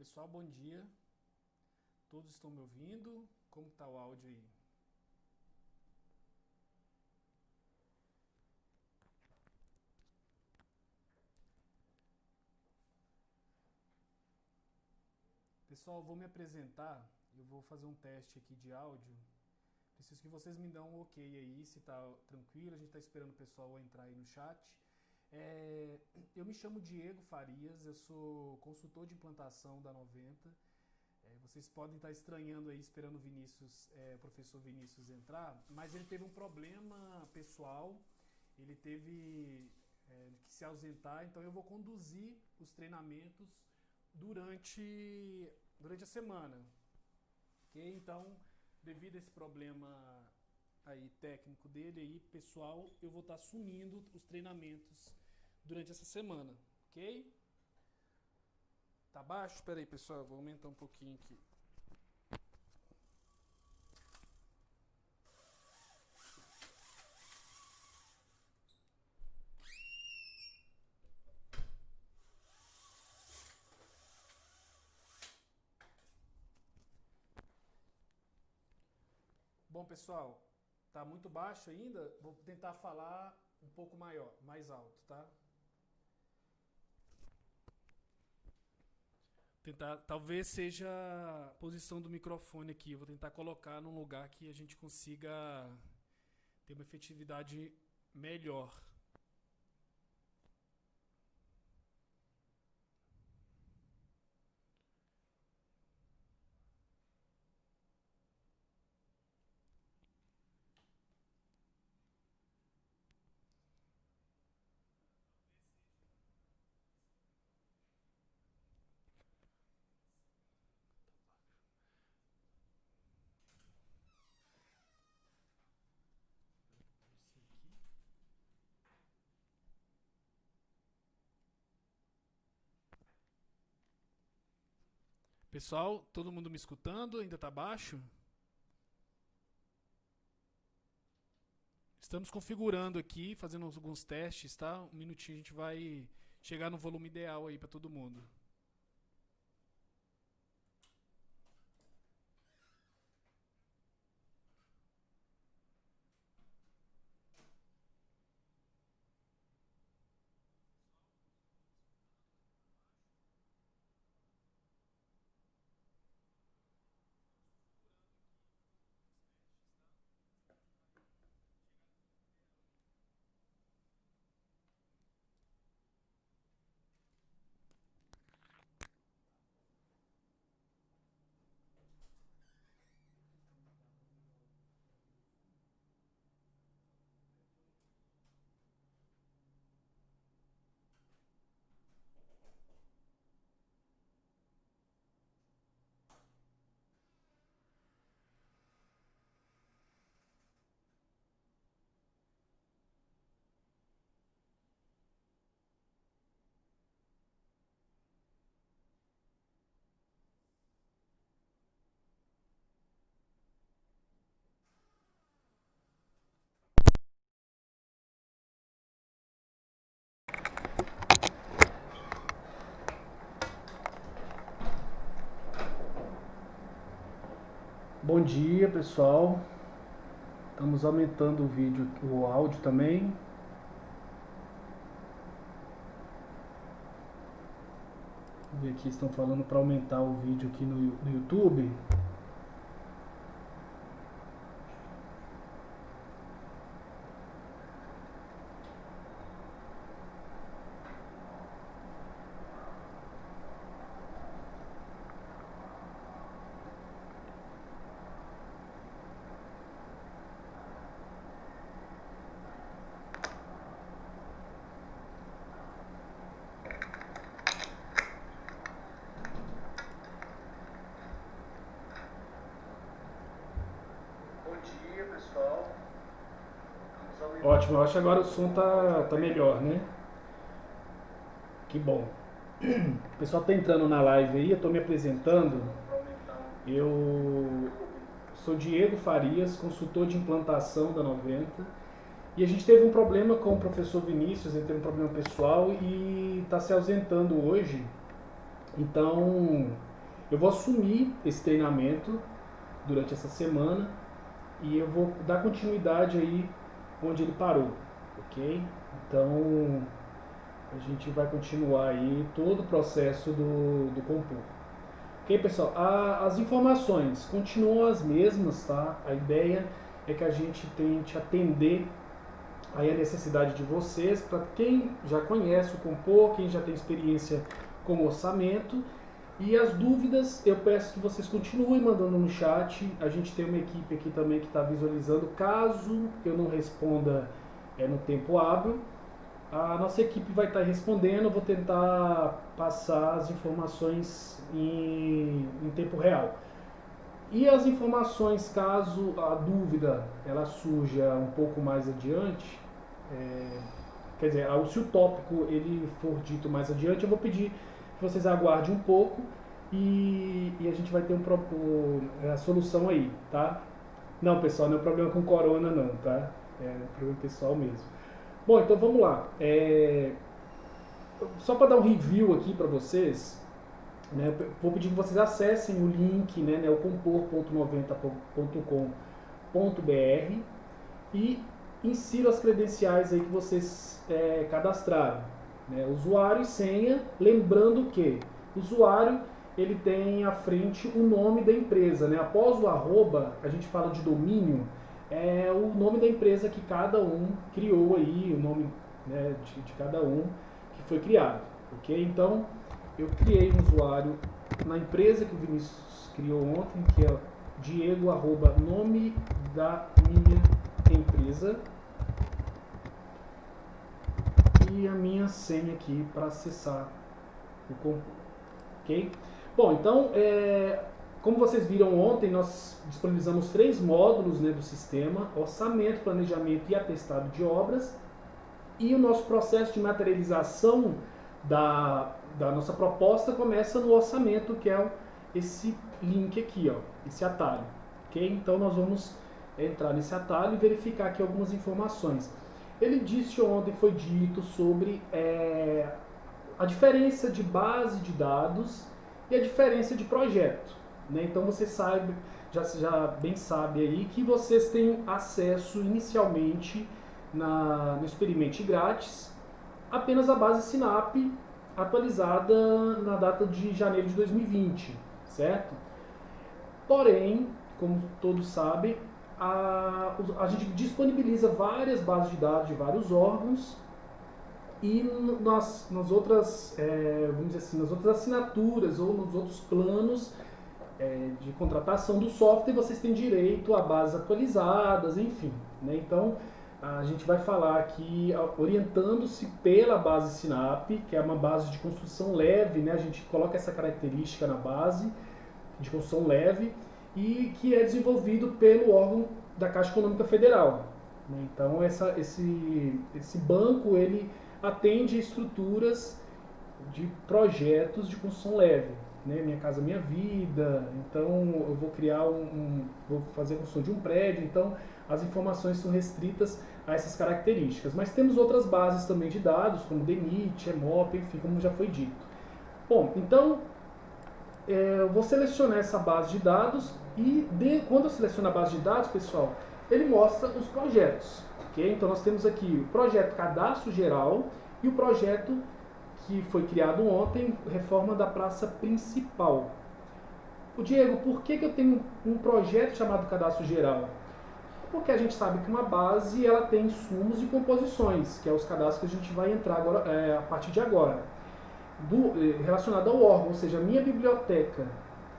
Pessoal, bom dia. Todos estão me ouvindo? Como está o áudio aí? Pessoal, vou me apresentar. Eu vou fazer um teste aqui de áudio. Preciso que vocês me dão um ok aí, se está tranquilo. A gente está esperando o pessoal entrar aí no chat. Eu me chamo Diego Farias, eu sou consultor de implantação da 90. Vocês podem estar estranhando aí, esperando o professor Vinícius entrar, mas ele teve um problema pessoal, ele teve que se ausentar, então eu vou conduzir os treinamentos durante a semana. Ok? Então, devido a esse problema aí técnico dele aí, pessoal, eu vou estar assumindo os treinamentos durante essa semana, ok? Tá baixo? Espera aí, pessoal, eu vou aumentar um pouquinho aqui. Bom, pessoal, tá muito baixo ainda? Vou tentar falar um pouco maior, mais alto, tá? Talvez seja a posição do microfone aqui. Eu vou tentar colocar num lugar que a gente consiga ter uma efetividade melhor. Pessoal, todo mundo me escutando? Ainda tá baixo? Estamos configurando aqui, fazendo alguns testes, tá? Um minutinho a gente vai chegar no volume ideal aí para todo mundo. Bom dia, pessoal. Estamos aumentando o áudio também. Vou ver aqui, estão falando para aumentar o vídeo aqui no YouTube. Ótimo, eu acho que agora o som tá melhor, né? Que bom. O pessoal tá entrando na live aí, eu tô me apresentando. Eu sou Diego Farias, consultor de implantação da 90. E a gente teve um problema com o professor Vinícius, ele teve um problema pessoal e está se ausentando hoje. Então, Eu vou assumir esse treinamento durante essa semana e eu vou dar continuidade aí onde ele parou, ok? Então a gente vai continuar aí todo o processo do Compor. Ok, pessoal? As informações continuam as mesmas, tá? A ideia é que a gente tente atender aí a necessidade de vocês, para quem já conhece o Compor, quem já tem experiência com orçamento. E as dúvidas, eu peço que vocês continuem mandando no chat. A gente tem uma equipe aqui também que está visualizando. Caso eu não responda no tempo hábil, a nossa equipe vai estar respondendo. Eu vou tentar passar as informações em tempo real. E as informações, caso a dúvida ela surja um pouco mais adiante, quer dizer, se o tópico ele for dito mais adiante, eu vou pedir que vocês aguardem um pouco e a gente vai ter a solução aí, tá? Não, pessoal, não é problema com corona não, tá? É problema pessoal mesmo. Bom, então vamos lá. Só para dar um review aqui para vocês, né, vou pedir que vocês acessem o link, né, o compor.90.com.br e insiram as credenciais aí que vocês cadastraram, né, usuário e senha, lembrando que o usuário ele tem à frente o nome da empresa, né, após o arroba a gente fala de domínio, é o nome da empresa que cada um criou aí, o nome, né, de cada um que foi criado, ok? Então eu criei um usuário na empresa que o Vinícius criou ontem, que é Diego, nome da minha empresa, e a minha senha aqui para acessar o Compor, ok? Bom, então, como vocês viram ontem, nós disponibilizamos 3 módulos, né, do sistema: orçamento, planejamento e atestado de obras. E o nosso processo de materialização da nossa proposta começa no orçamento, que é esse link aqui, ó, esse atalho, ok? Então nós vamos entrar nesse atalho e verificar aqui algumas informações. Ele disse ontem, foi dito sobre a diferença de base de dados e a diferença de projeto, né? Então você sabe, já bem sabe aí, que vocês têm acesso inicialmente no Experimente Grátis apenas a base SINAP atualizada na data de janeiro de 2020, certo? Porém, como todos sabem, a gente disponibiliza várias bases de dados de vários órgãos e nas outras, vamos dizer assim, nas outras assinaturas ou nos outros planos de contratação do software, vocês têm direito a bases atualizadas, enfim, né? Então, a gente vai falar aqui orientando-se pela base SINAP, que é uma base de construção leve, né? A gente coloca essa característica na base de construção leve e que é desenvolvido pelo órgão da Caixa Econômica Federal, né? Então esse banco ele atende estruturas de projetos de construção leve, né? Minha Casa Minha Vida. Então eu vou criar vou fazer a construção de um prédio, então as informações são restritas a essas características. Mas temos outras bases também de dados, como DENIT, EMOP, enfim, como já foi dito. Bom, então eu vou selecionar essa base de dados e quando eu seleciono a base de dados, pessoal, ele mostra os projetos, ok? Então nós temos aqui o projeto Cadastro Geral e o projeto que foi criado ontem, Reforma da Praça Principal. O Diego, por que eu tenho um projeto chamado Cadastro Geral? Porque a gente sabe que uma base ela tem insumos e composições, que é os cadastros que a gente vai entrar agora, a partir de agora, relacionado ao órgão, ou seja, a minha biblioteca.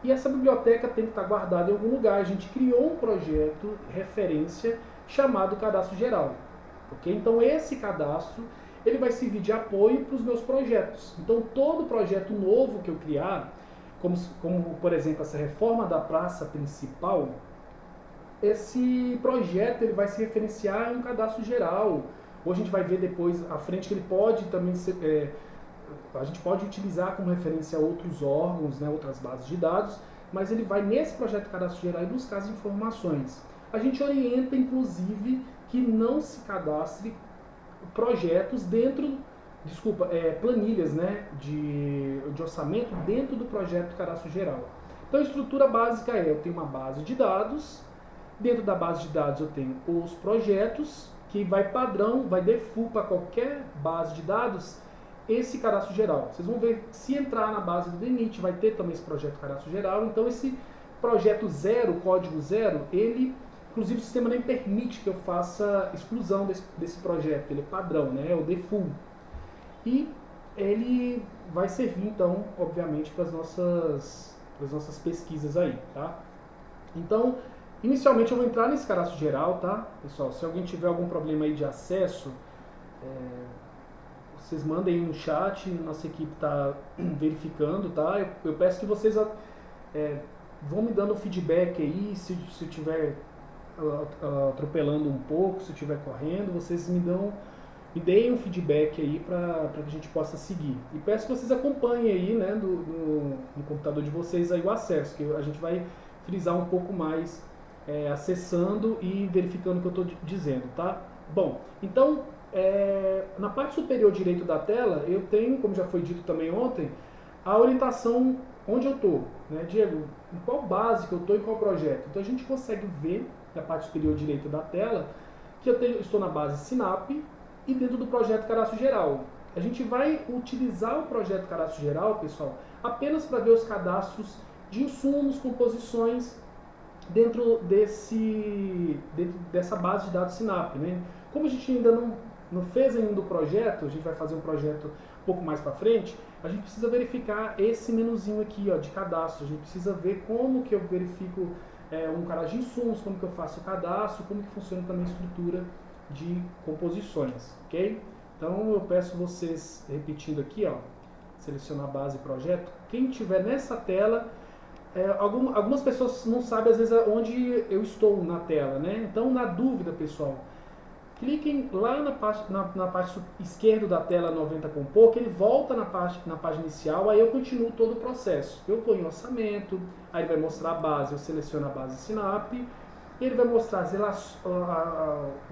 E essa biblioteca tem que estar guardada em algum lugar. A gente criou um projeto referência chamado Cadastro Geral, ok? Então esse cadastro ele vai servir de apoio para os meus projetos. Então todo projeto novo que eu criar, como por exemplo essa reforma da praça principal, esse projeto ele vai se referenciar a um cadastro geral. Ou a gente vai ver depois à frente que ele pode também ser, a gente pode utilizar como referência outros órgãos, né, outras bases de dados, mas ele vai nesse projeto cadastro geral e buscar as informações. A gente orienta inclusive que não se cadastre projetos planilhas, né, de orçamento dentro do projeto cadastro geral. Então a estrutura básica é, eu tenho uma base de dados, dentro da base de dados eu tenho os projetos, que vai padrão, vai default para qualquer base de dados, esse cadastro geral. Vocês vão ver, se entrar na base do DNIT, vai ter também esse projeto cadastro geral. Então esse projeto 0, código 0, ele, inclusive o sistema nem permite que eu faça exclusão desse projeto, ele é padrão, né? É o default. E ele vai servir então, obviamente, para as nossas pesquisas aí, tá? Então, inicialmente eu vou entrar nesse cadastro geral, tá? Pessoal, se alguém tiver algum problema aí de acesso, vocês mandem aí no chat, nossa equipe está verificando, tá? Eu peço que vocês vão me dando feedback aí, se eu estiver atropelando um pouco, se eu estiver correndo, vocês me deem um feedback aí para que a gente possa seguir. E peço que vocês acompanhem aí, né, no computador de vocês aí o acesso, que a gente vai frisar um pouco mais acessando e verificando o que eu estou dizendo, tá? Bom, então, na parte superior direita da tela, eu tenho, como já foi dito também ontem, a orientação onde eu estou, né, Diego? Em qual base que eu estou e qual projeto? Então a gente consegue ver na parte superior direita da tela que eu estou na base Sinap e dentro do projeto Cadastro Geral. A gente vai utilizar o projeto Cadastro Geral, pessoal, apenas para ver os cadastros de insumos, composições dentro dessa base de dados Sinap, né? Como a gente ainda não fez ainda o projeto, a gente vai fazer um projeto um pouco mais para frente, a gente precisa verificar esse menuzinho aqui, ó, de cadastro. A gente precisa ver como que eu verifico um cadastro de insumos, como que eu faço o cadastro, como que funciona também a estrutura de composições, ok? Então eu peço vocês, repetindo aqui, ó, selecionar base e projeto. Quem tiver nessa tela, algumas pessoas não sabem às vezes onde eu estou na tela, né? Então, na dúvida, pessoal, cliquem lá na parte esquerda da tela 90 Compor, que ele volta na página inicial, aí eu continuo todo o processo. Eu vou em orçamento, aí ele vai mostrar a base, eu seleciono a base Sinap, ele vai mostrar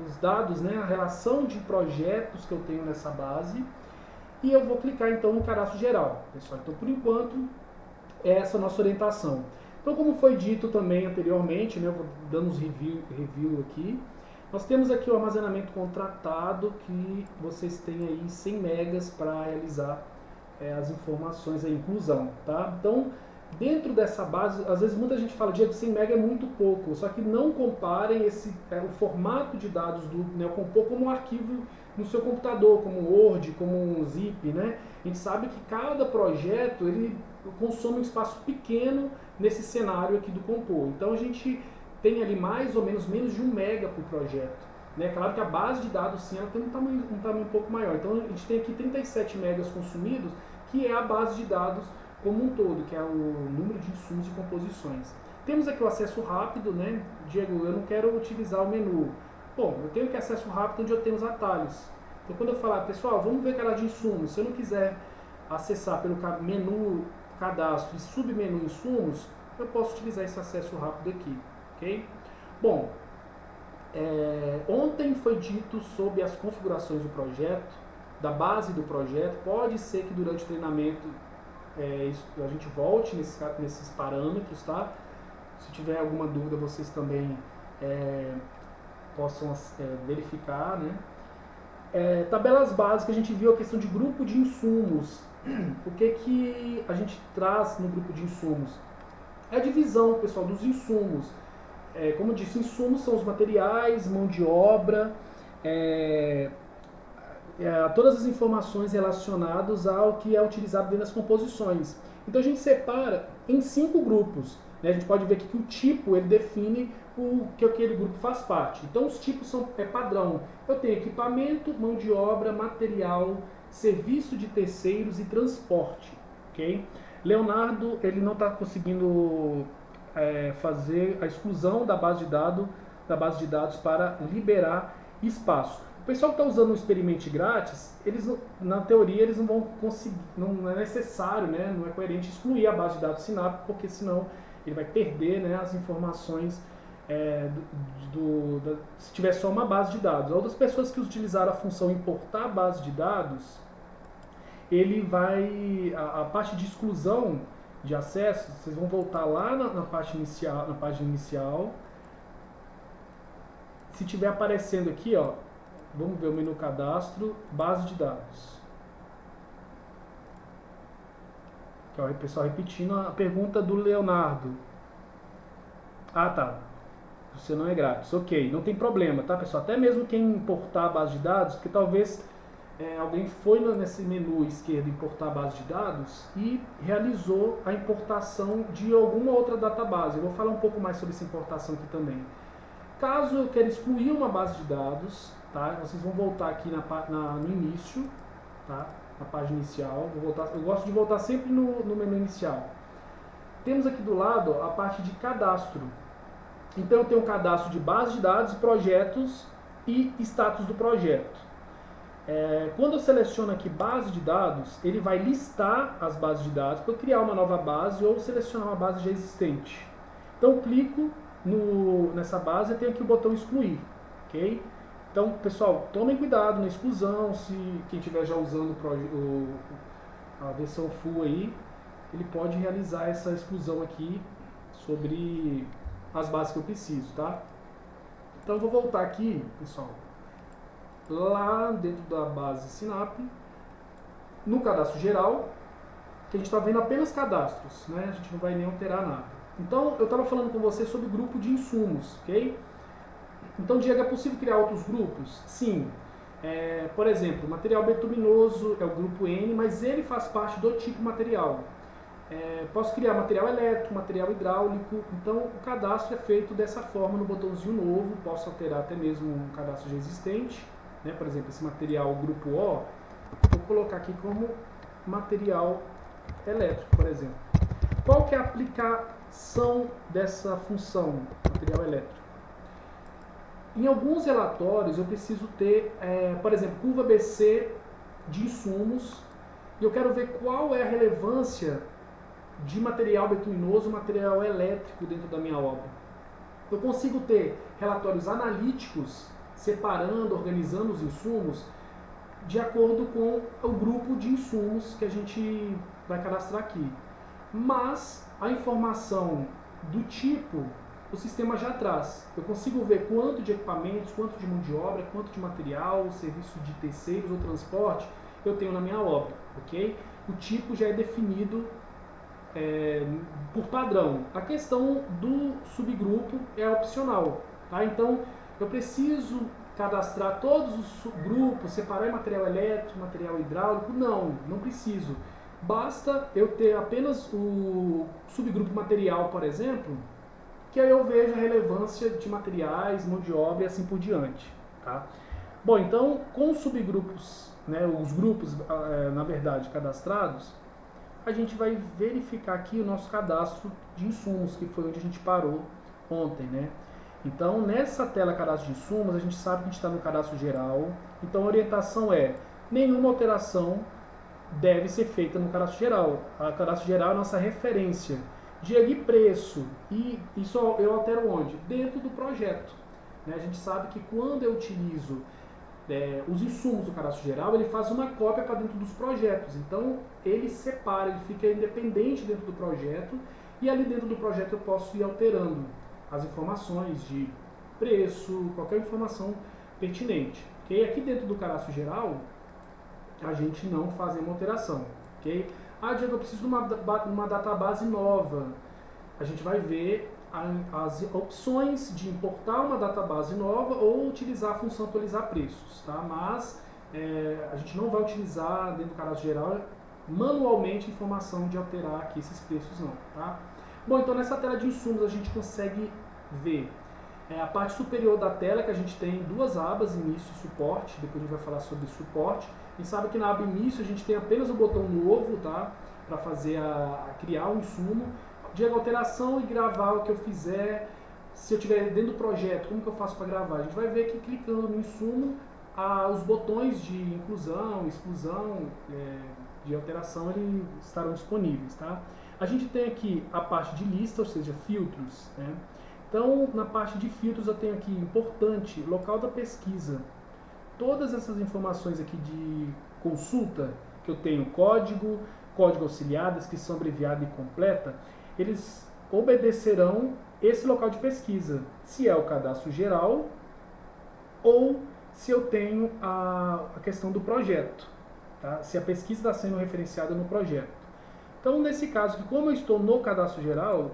os dados, né, a relação de projetos que eu tenho nessa base, e eu vou clicar então no cadastro geral, pessoal. Então, por enquanto, essa é a nossa orientação. Então, como foi dito também anteriormente, né, eu vou dando uns review aqui, nós temos aqui o armazenamento contratado, que vocês têm aí 100 megas para realizar as informações, a inclusão, tá? Então, dentro dessa base, às vezes muita gente fala, Diego, 100 mega é muito pouco, só que não comparem o formato de dados do Neocompor como um arquivo no seu computador, como Word, como um zip, né? A gente sabe que cada projeto, ele consome um espaço pequeno nesse cenário aqui do Compor. Então, a gente tem ali mais ou menos de 1 mega por projeto, né? Claro que a base de dados, sim, ela tem um tamanho um pouco maior. Então, a gente tem aqui 37 megas consumidos, que é a base de dados como um todo, que é o número de insumos e composições. Temos aqui o acesso rápido, né? Diego, eu não quero utilizar o menu. Bom, eu tenho que acesso rápido onde eu tenho os atalhos. Então, quando eu falar, pessoal, vamos ver cadastro de insumos, se eu não quiser acessar pelo menu cadastro e submenu insumos, eu posso utilizar esse acesso rápido aqui, ok? Bom, ontem foi dito sobre as configurações do projeto, da base do projeto. Pode ser que durante o treinamento a gente volte nesses parâmetros, tá? Se tiver alguma dúvida, vocês também possam verificar, né? Tabelas básicas, a gente viu a questão de grupo de insumos. O que a gente traz no grupo de insumos? É a divisão, pessoal, dos insumos. Como eu disse, insumos são os materiais, mão de obra, todas as informações relacionadas ao que é utilizado dentro das composições. Então a gente separa em 5 grupos, né? A gente pode ver aqui que o tipo ele define o que aquele grupo faz parte. Então os tipos são padrão. Eu tenho equipamento, mão de obra, material, serviço de terceiros e transporte. Okay? Leonardo ele não está conseguindo fazer a exclusão da base de dados para liberar espaço. O pessoal que está usando o Experimente grátis, na teoria eles não vão conseguir, não é necessário, né, não é coerente excluir a base de dados Sinap, porque senão ele vai perder, né, as informações se tiver só uma base de dados. Outras pessoas que utilizaram a função importar base de dados, ele vai, a parte de exclusão, de acesso, vocês vão voltar lá na página inicial. Se tiver aparecendo aqui, ó, vamos ver o menu cadastro, base de dados. Aqui, ó, o pessoal repetindo a pergunta do Leonardo. Ah, tá. Você não é grátis. Ok, não tem problema, tá, pessoal? Até mesmo quem importar a base de dados, porque talvez alguém foi nesse menu esquerdo importar a base de dados e realizou a importação de alguma outra database. Eu vou falar um pouco mais sobre essa importação aqui também. Caso eu queira excluir uma base de dados, tá? Vocês vão voltar aqui no início, tá? Na página inicial. Eu gosto de voltar sempre no menu inicial. Temos aqui do lado a parte de cadastro. Então eu tenho um cadastro de base de dados, projetos e status do projeto. Quando eu seleciono aqui base de dados, ele vai listar as bases de dados para eu criar uma nova base ou selecionar uma base já existente. Então eu clico nessa base e tenho aqui o botão excluir, ok? Então, pessoal, tomem cuidado na exclusão. Se quem estiver já usando a versão full aí, ele pode realizar essa exclusão aqui sobre as bases que eu preciso, tá? Então eu vou voltar aqui, pessoal, lá dentro da base Sinap, no cadastro geral, que a gente está vendo apenas cadastros, né? A gente não vai nem alterar nada. Então eu estava falando com você sobre grupo de insumos, ok? Então, Diego, é possível criar outros grupos? Sim. Por exemplo, material betuminoso é o grupo N, mas ele faz parte do tipo material. Posso criar material elétrico, material hidráulico, então o cadastro é feito dessa forma no botãozinho novo. Posso alterar até mesmo um cadastro já existente, né? Por exemplo, esse material grupo O, vou colocar aqui como material elétrico, por exemplo. Qual que é a aplicação dessa função, material elétrico? Em alguns relatórios eu preciso ter, por exemplo, curva BC de insumos, e eu quero ver qual é a relevância de material betuminoso e material elétrico dentro da minha obra. Eu consigo ter relatórios analíticos separando, organizando os insumos de acordo com o grupo de insumos que a gente vai cadastrar aqui. Mas a informação do tipo o sistema já traz. Eu consigo ver quanto de equipamentos, quanto de mão de obra, quanto de material, serviço de terceiros ou transporte eu tenho na minha obra, ok? O tipo já é definido por padrão. A questão do subgrupo é opcional, tá? Então, eu preciso cadastrar todos os grupos, separar em material elétrico, material hidráulico? Não, não preciso. Basta eu ter apenas o subgrupo material, por exemplo, que aí eu vejo a relevância de materiais, mão de obra e assim por diante, tá? Bom, então, com os subgrupos, né, os grupos, na verdade, cadastrados, a gente vai verificar aqui o nosso cadastro de insumos, que foi onde a gente parou ontem, né? Então, nessa tela cadastro de insumos, a gente sabe que a gente está no cadastro geral. Então, a orientação é: nenhuma alteração deve ser feita no cadastro geral. O cadastro geral é a nossa referência. Diego, e preço? E isso eu altero onde? Dentro do projeto. Né? A gente sabe que quando eu utilizo os insumos do cadastro geral, ele faz uma cópia para dentro dos projetos. Então, ele separa, ele fica independente dentro do projeto, e ali dentro do projeto eu posso ir alterando as informações de preço, qualquer informação pertinente. Okay? Aqui dentro do cadastro geral, a gente não faz nenhuma alteração. Okay? Ah, Diego, eu preciso de uma database nova. A gente vai ver as opções de importar uma database nova ou utilizar a função atualizar preços, tá? Mas a gente não vai utilizar dentro do cadastro geral manualmente a informação de alterar aqui esses preços não, tá? Bom, então nessa tela de insumos a gente consegue ver a parte superior da tela, que a gente tem duas abas, início e suporte. Depois a gente vai falar sobre suporte. A gente sabe que na aba início a gente tem apenas o botão novo, tá? Para fazer criar um insumo. De alteração e gravar o que eu fizer. Se eu estiver dentro do projeto, como que eu faço para gravar? A gente vai ver que clicando no insumo, os botões de inclusão, exclusão, de alteração, eles estarão disponíveis, tá? A gente tem aqui a parte de lista, ou seja, filtros, né? Então, na parte de filtros eu tenho aqui, importante, local da pesquisa. Todas essas informações aqui de consulta, que eu tenho código, código auxiliar, descrição abreviada e completa, eles obedecerão esse local de pesquisa, se é o cadastro geral ou se eu tenho a questão do projeto, tá? Se a pesquisa está sendo referenciada no projeto. Então, nesse caso, como eu estou no cadastro geral,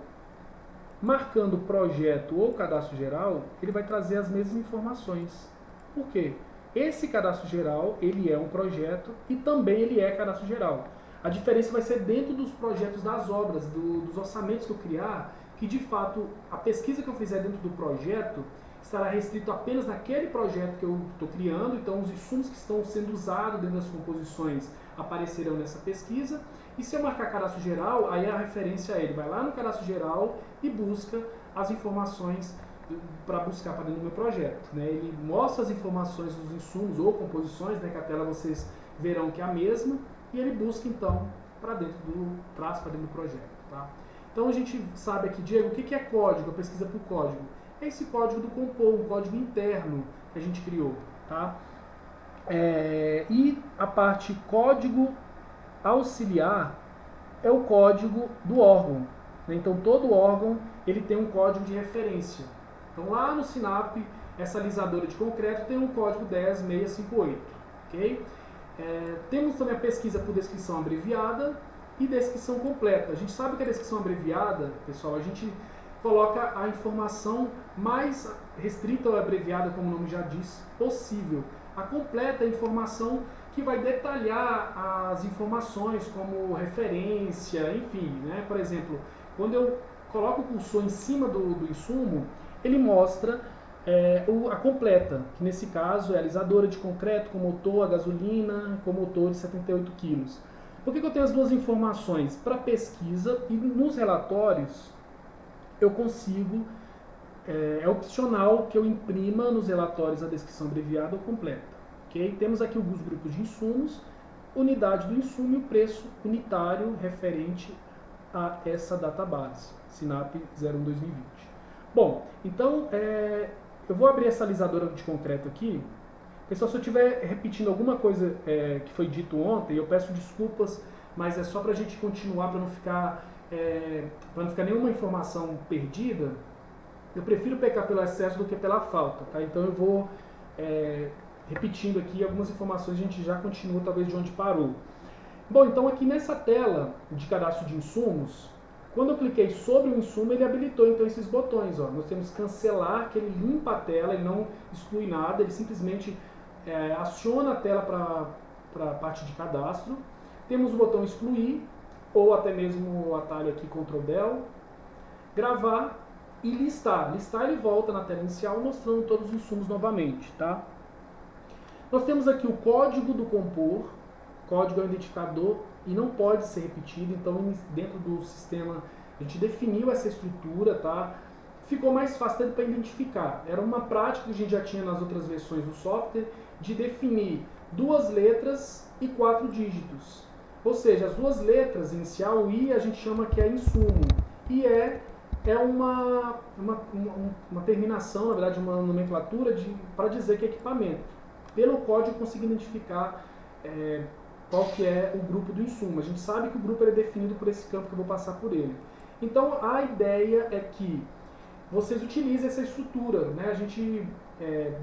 marcando projeto ou cadastro geral, ele vai trazer as mesmas informações. Por quê? Esse cadastro geral, ele é um projeto e também ele é cadastro geral. A diferença vai ser dentro dos projetos das obras, dos orçamentos que eu criar, que de fato a pesquisa que eu fizer dentro do projeto estará restrito apenas naquele projeto que eu estou criando, então os insumos que estão sendo usados dentro das composições aparecerão nessa pesquisa. E se eu marcar cadastro geral, aí a referência é ele vai lá no cadastro geral e busca as informações para buscar para dentro do meu projeto, né? Ele mostra as informações dos insumos ou composições, né, que a tela vocês verão que é a mesma, e ele busca então traz para dentro do projeto, tá? Então a gente sabe aqui, Diego, o que é código, a pesquisa por código? É esse código do compor, um código interno que a gente criou, tá? E a parte código auxiliar é o código do órgão, né? Então todo órgão ele tem um código de referência. Então lá no SINAP, essa alisadora de concreto tem um código 10658, ok? Temos também a pesquisa por descrição abreviada e descrição completa. A gente sabe que a descrição abreviada, pessoal, a gente coloca a informação mais restrita ou abreviada, como o nome já diz, possível. A completa é a informação que vai detalhar as informações como referência, enfim, né? Por exemplo, quando eu coloco o cursor em cima do insumo, ele mostra a completa, que nesse caso é a alisadora de concreto com motor a gasolina, com motor de 78 kg. Por que eu tenho as duas informações? Para pesquisa e nos relatórios eu consigo, é opcional que eu imprima nos relatórios a descrição abreviada ou completa. Okay? Temos aqui alguns grupos de insumos, unidade do insumo e o preço unitário referente a essa database, SINAP 01-2020. Bom, então eu vou abrir essa alisadora de concreto aqui. Pessoal, se eu estiver repetindo alguma coisa que foi dito ontem, eu peço desculpas, mas é só para a gente continuar, para não ficar nenhuma informação perdida. Eu prefiro pecar pelo excesso do que pela falta, tá? Então eu vou repetindo aqui algumas informações, a gente já continua talvez de onde parou. Bom, então aqui nessa tela de cadastro de insumos, quando eu cliquei sobre o insumo, ele habilitou então esses botões. Ó. Nós temos cancelar, que ele limpa a tela, ele não exclui nada, ele simplesmente aciona a tela para a parte de cadastro. Temos o botão excluir, ou até mesmo o atalho aqui Ctrl Del, gravar e listar. Listar ele volta na tela inicial mostrando todos os insumos novamente, tá? Nós temos aqui o código do compor, código é um identificador e não pode ser repetido, então dentro do sistema a gente definiu essa estrutura, tá? Ficou mais fácil para identificar. Era uma prática que a gente já tinha nas outras versões do software de definir 2 letras e 4 dígitos. Ou seja, as 2 letras, inicial, o I, a gente chama que é insumo. E é uma terminação, na verdade, uma nomenclatura para dizer que é equipamento. Pelo código eu consigo identificar qual que é o grupo do insumo. A gente sabe que o grupo é definido por esse campo que eu vou passar por ele. Então a ideia é que vocês utilizem essa estrutura, né? A gente,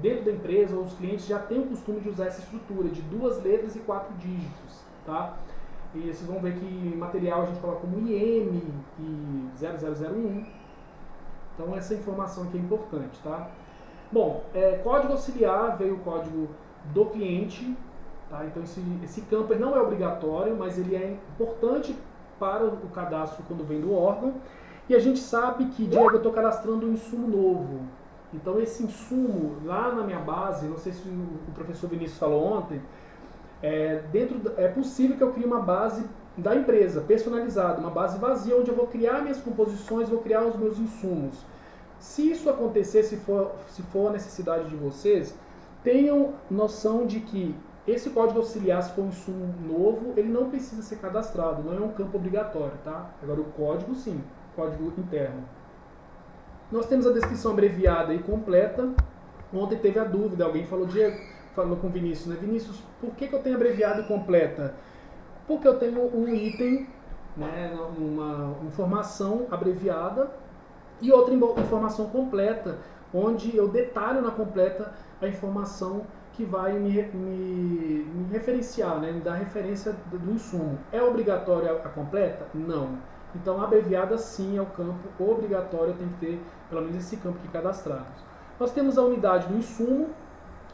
dentro da empresa, os clientes já têm o costume de usar essa estrutura de 2 letras e 4 dígitos, tá? E vocês vão ver que material a gente coloca como IM e 0001. Então essa informação aqui é importante, tá? Bom, código auxiliar, veio o código do cliente, tá? Então esse campo não é obrigatório, mas ele é importante para o cadastro quando vem do órgão. E a gente sabe que, Diego, eu estou cadastrando um insumo novo. Então esse insumo, lá na minha base, não sei se o professor Vinícius falou ontem, é possível que eu crie uma base da empresa, personalizada, uma base vazia, onde eu vou criar minhas composições, vou criar os meus insumos. Se isso acontecer, se for a necessidade de vocês, tenham noção de que esse código auxiliar, se for um insumo novo, ele não precisa ser cadastrado, não é um campo obrigatório, tá? Agora o código sim, código interno. Nós temos a descrição abreviada e completa. Ontem teve a dúvida, alguém falou, Diego, falou com o Vinícius, né? Vinícius, por que eu tenho abreviado e completa? Porque eu tenho um item, né, uma informação abreviada e outra informação completa, onde eu detalho na completa a informação que vai me referenciar, né, me dar referência do insumo. É obrigatória a completa? Não. Então, a abreviada sim é o campo obrigatório, tem que ter pelo menos esse campo aqui cadastrado. Nós temos a unidade do insumo,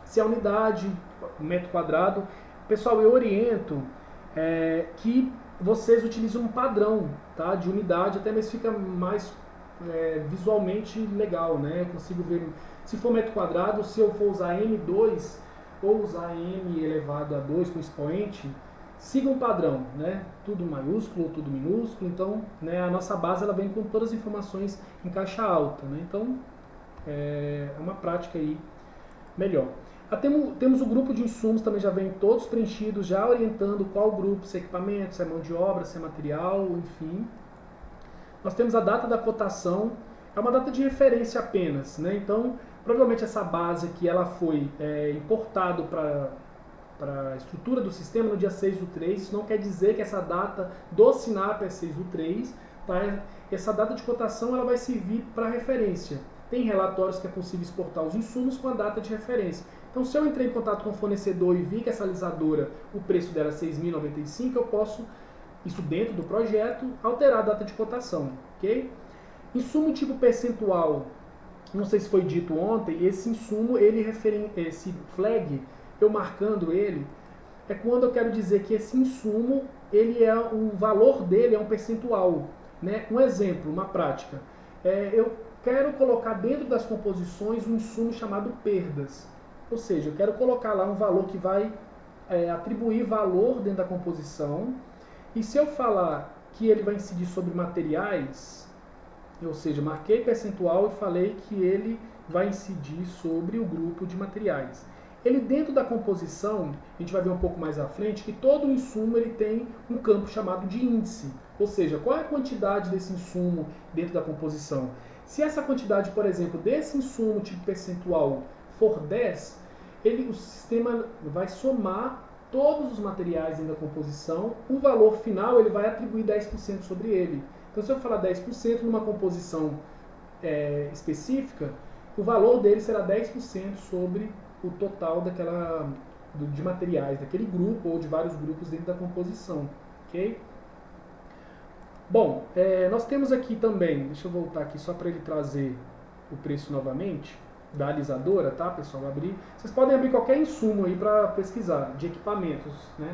se a unidade, metro quadrado. Pessoal, eu oriento que vocês utilizem um padrão, tá, de unidade, até mesmo fica mais visualmente legal, né? Eu consigo ver, se for metro quadrado, se eu for usar M2 ou usar M elevado a 2 com expoente, siga um padrão, né? Tudo maiúsculo, tudo minúsculo, então, né, a nossa base ela vem com todas as informações em caixa alta, né? Então, é uma prática aí melhor. Temos o grupo de insumos, também já vem todos preenchidos, já orientando qual grupo, se é equipamento, se é mão de obra, se é material, enfim. Nós temos a data da cotação, é uma data de referência apenas, né? Então, provavelmente essa base aqui ela foi importado para a estrutura do sistema no dia 6/3, isso não quer dizer que essa data do SINAP é 6/3, tá? Essa data de cotação ela vai servir para referência. Tem relatórios que é possível exportar os insumos com a data de referência. Então, se eu entrei em contato com o fornecedor e vi que essa alisadora, o preço dela é R$ 6.095, eu posso, isso dentro do projeto, alterar a data de cotação, ok? Insumo tipo percentual, não sei se foi dito ontem, esse insumo, esse flag, eu marcando ele, é quando eu quero dizer que esse insumo, o valor dele é um percentual, né? Um exemplo, uma prática. Eu quero colocar dentro das composições um insumo chamado perdas. Ou seja, eu quero colocar lá um valor que vai atribuir valor dentro da composição. E se eu falar que ele vai incidir sobre materiais, ou seja, marquei percentual e falei que ele vai incidir sobre o grupo de materiais. Ele dentro da composição, a gente vai ver um pouco mais à frente, que todo insumo ele tem um campo chamado de índice. Ou seja, qual é a quantidade desse insumo dentro da composição? Se essa quantidade, por exemplo, desse insumo tipo percentual for 10, o sistema vai somar todos os materiais dentro da composição, o valor final ele vai atribuir 10% sobre ele. Então, se eu falar 10% numa composição específica, o valor dele será 10% sobre o total de materiais daquele grupo ou de vários grupos dentro da composição, ok? Bom, nós temos aqui também, deixa eu voltar aqui só para ele trazer o preço novamente, da alisadora, tá, pessoal? Vocês podem abrir qualquer insumo aí para pesquisar, de equipamentos, né?